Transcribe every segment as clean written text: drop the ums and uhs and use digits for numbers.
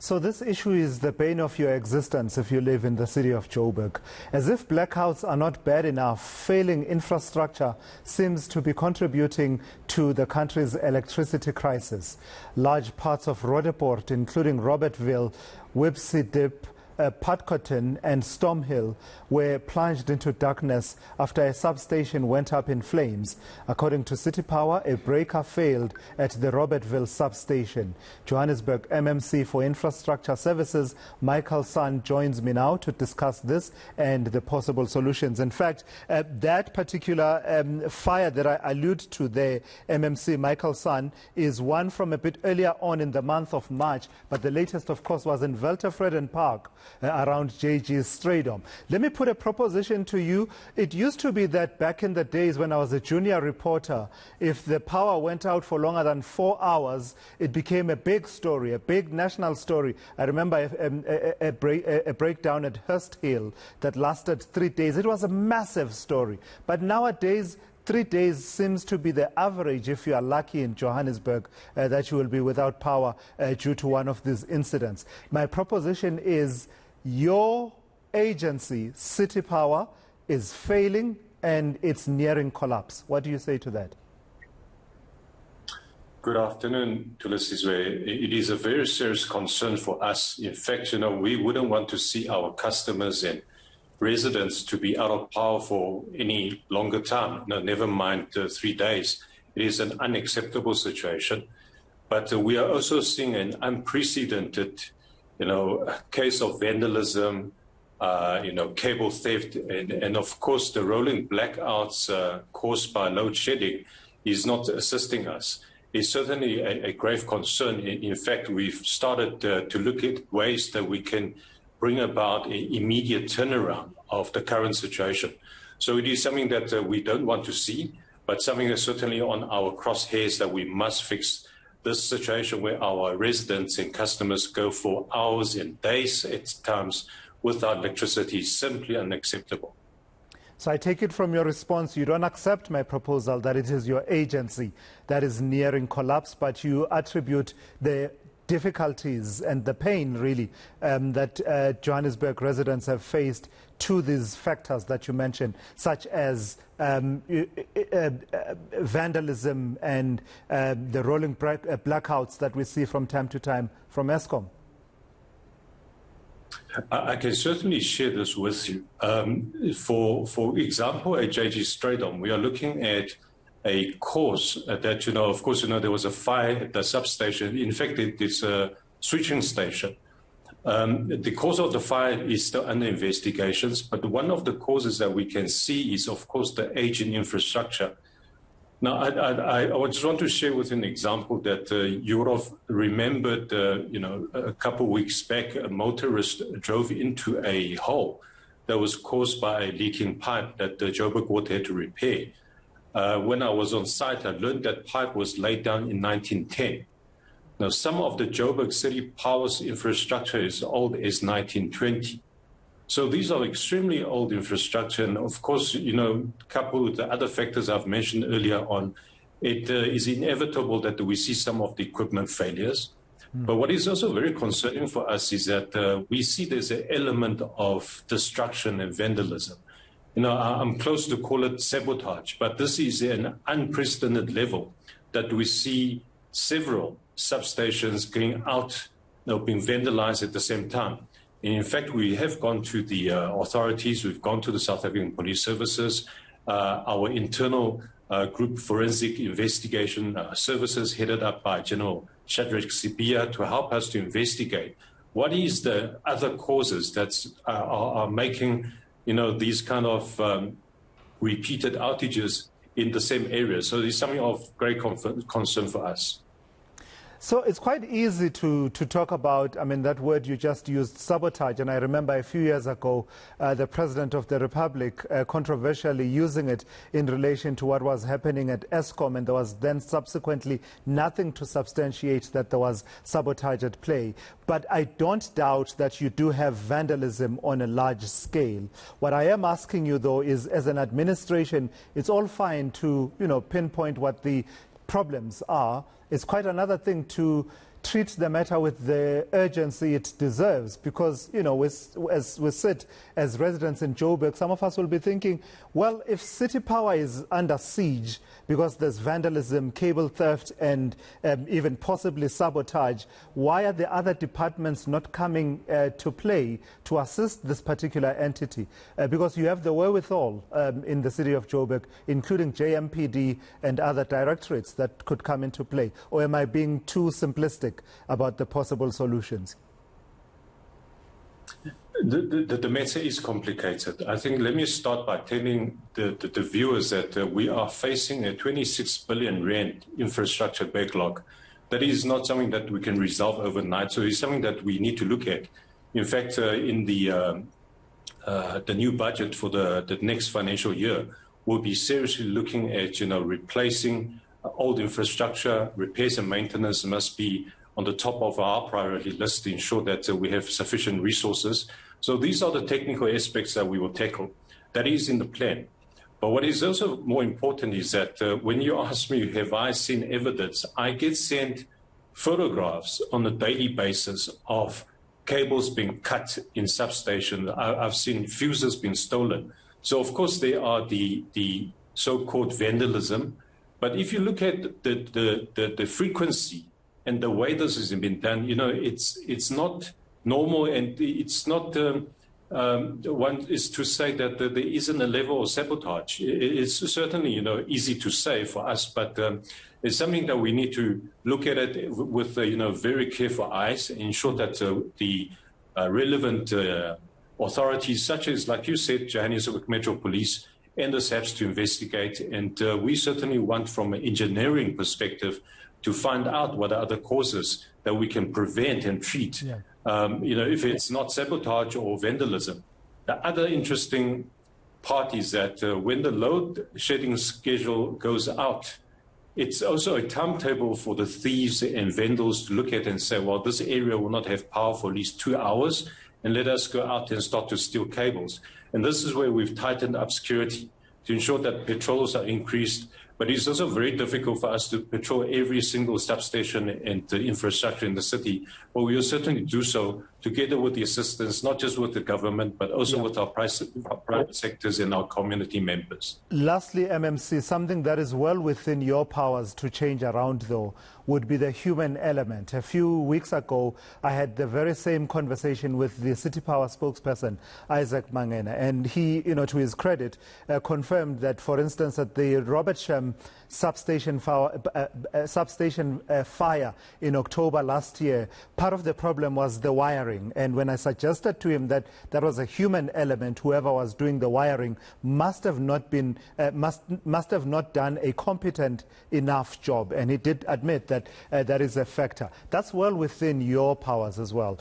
So this issue is the bane of your existence if you live in the city of Joburg. As if blackouts are not bad enough, failing infrastructure seems to be contributing to the country's electricity crisis. Large parts of Roodepoort, including Robertville, Wibsey Dip, Putcoton and Stormill were plunged into darkness after a substation went up in flames. According to City Power, a breaker failed at the Robertville substation. Johannesburg MMC for Infrastructure Services, Michael Son, joins me now to discuss this and the possible solutions. In fact, that particular fire that I allude to there, MMC, Michael Son, is one from a bit earlier on in the month of March, but the latest, of course, was in Weltevreden Park, around JHB's Stradom. Let me put a proposition to you. It used to be that back in the days when I was a junior reporter, if the power went out for longer than 4 hours, it became a big story, a big national story. I remember a breakdown at Hurst Hill that lasted 3 days. It was a massive story. But nowadays, 3 days seems to be the average if you are lucky in Johannesburg that you will be without power due to one of these incidents. My proposition is your agency, City Power, is failing and it's nearing collapse. What do you say to that? Good afternoon, Tulisizwe. It is a very serious concern for us. In fact, we wouldn't want to see our customers and residents to be out of power for any longer time, never mind 3 days. It is an unacceptable situation. But we are also seeing an unprecedented, case of vandalism, cable theft, and of course the rolling blackouts caused by load shedding is not assisting us. It's certainly a grave concern. In fact, we've started to look at ways that we can bring about an immediate turnaround of the current situation. So it is something that we don't want to see, but something that's certainly on our crosshairs that we must fix. This situation where our residents and customers go for hours and days at times without electricity is simply unacceptable. So I take it from your response, you don't accept my proposal that it is your agency that is nearing collapse, but you attribute the difficulties and the pain, really, that Johannesburg residents have faced to these factors that you mentioned, such as vandalism and the rolling blackouts that we see from time to time from Eskom? I can certainly share this with you. For example, at JHB Stradom, we are looking at a cause that, of course, there was a fire at the substation. In fact, it's a switching station. The cause of the fire is still under investigations, but one of the causes that we can see is, of course, the aging infrastructure. Now, I just want to share with you an example that you would have remembered, a couple of weeks back, a motorist drove into a hole that was caused by a leaking pipe that the Joburg Water had to repair. When I was on site, I learned that pipe was laid down in 1910. Now, some of the Joburg City Power's infrastructure is old as 1920. So these are extremely old infrastructure. And of course, coupled with the other factors I've mentioned earlier on, it is inevitable that we see some of the equipment failures. But what is also very concerning for us is that we see there's an element of destruction and vandalism. I'm close to call it sabotage, but this is an unprecedented level that we see several substations going out, being vandalized at the same time. And in fact, we have gone to the authorities, we've gone to the South African Police Services, our internal group forensic investigation services headed up by General Shadrach Sibia to help us to investigate what is the other causes that are making these kind of repeated outages in the same area. So it's something of great concern for us. So it's quite easy to talk about, that word you just used, sabotage. And I remember a few years ago, the President of the Republic controversially using it in relation to what was happening at Eskom. And there was then subsequently nothing to substantiate that there was sabotage at play. But I don't doubt that you do have vandalism on a large scale. What I am asking you, though, is as an administration, it's all fine to, pinpoint what the problems are. It's quite another thing to treat the matter with the urgency it deserves, because, you know, as we sit as residents in Joburg, some of us will be thinking, well, if City Power is under siege because there's vandalism, cable theft, and even possibly sabotage, why are the other departments not coming to play to assist this particular entity? Because you have the wherewithal in the city of Joburg, including JMPD and other directorates that could come into play. Or am I being too simplistic about the possible solutions? The matter is complicated. I think let me start by telling the viewers that we are facing a 26 billion rand infrastructure backlog. That is not something that we can resolve overnight, so it's something that we need to look at. In fact, in the new budget for the next financial year, we'll be seriously looking at, you know, replacing old infrastructure. Repairs and maintenance must be on the top of our priority list to ensure that we have sufficient resources. So these are the technical aspects that we will tackle. That is in the plan. But what is also more important is that when you ask me, have I seen evidence, I get sent photographs on a daily basis of cables being cut in substations. I've seen fuses being stolen. So, of course, there are the so-called vandalism. But if you look at the frequency and the way this has been done, you know, it's not normal, and it's not one is to say that there isn't a level of sabotage. It's certainly, you know, easy to say for us, but it's something that we need to look at it with, you know, very careful eyes, ensure that the relevant authorities, such as, like you said, Johannesburg Metro Police and the SAPS, to investigate. And we certainly want, from an engineering perspective, to find out what are the causes that we can prevent and treat. Yeah. You know, if it's not sabotage or vandalism. The other interesting part is that when the load shedding schedule goes out, it's also a timetable for the thieves and vandals to look at and say, well, this area will not have power for at least 2 hours, and let us go out and start to steal cables. And this is where we've tightened up security to ensure that patrols are increased. But it's also very difficult for us to patrol every single substation and the infrastructure in the city. But we will certainly do so together with the assistance, not just with the government, but also with our private sectors and our community members. Lastly, MMC, something that is well within your powers to change around, though, would be the human element. A few weeks ago, I had the very same conversation with the City Power spokesperson, Isaac Mangena, and he, you know, to his credit, confirmed that, for instance, at the Robertville substation fire in October last year, part of the problem was the wiring. And when I suggested to him that that was a human element, whoever was doing the wiring must have not been must have not done a competent enough job. And he did admit that that is a factor. That's well within your powers as well.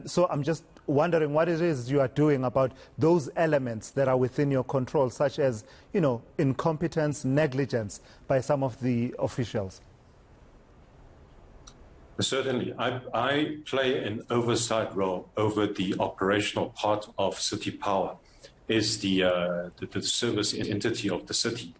So I'm just wondering what it is you are doing about those elements that are within your control, such as, you know, incompetence, negligence by some of the officials. Certainly. I play an oversight role over the operational part of City Power as the service entity of the city.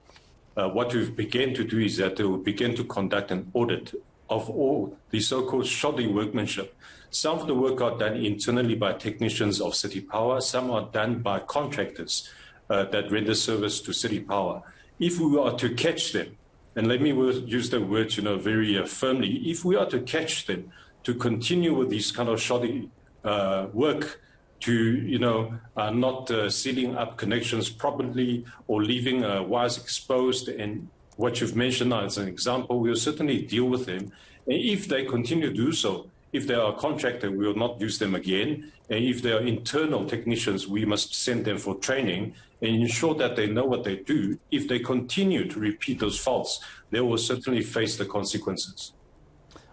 What we've begun to do is that we will begin to conduct an audit of all the so-called shoddy workmanship. Some of the work are done internally by technicians of City Power. Some are done by contractors that render service to City Power. If we are to catch them, and let me use the word, you know, very firmly, if we are to catch them to continue with these kind of shoddy work, to, you know, not sealing up connections properly or leaving wires exposed, and what you've mentioned now as an example, we'll certainly deal with them. And if they continue to do so, if they are a contractor, we will not use them again. And if they are internal technicians, we must send them for training and ensure that they know what they do. If they continue to repeat those faults, they will certainly face the consequences.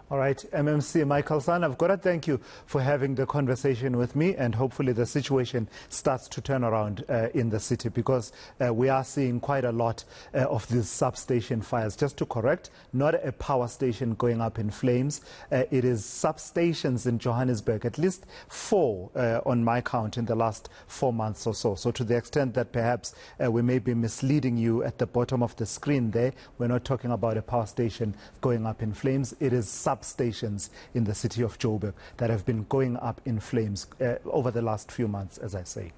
All right, MMC Michael San, I've got to thank you for having the conversation with me, and hopefully the situation starts to turn around in the city, because we are seeing quite a lot of these substation fires. Just to correct, not a power station going up in flames. It is substations in Johannesburg, at least 4 on my count in the last 4 months or so. So to the extent that perhaps we may be misleading you at the bottom of the screen there, we're not talking about a power station going up in flames. It is substations substations in the city of Joburg that have been going up in flames over the last few months, as I say.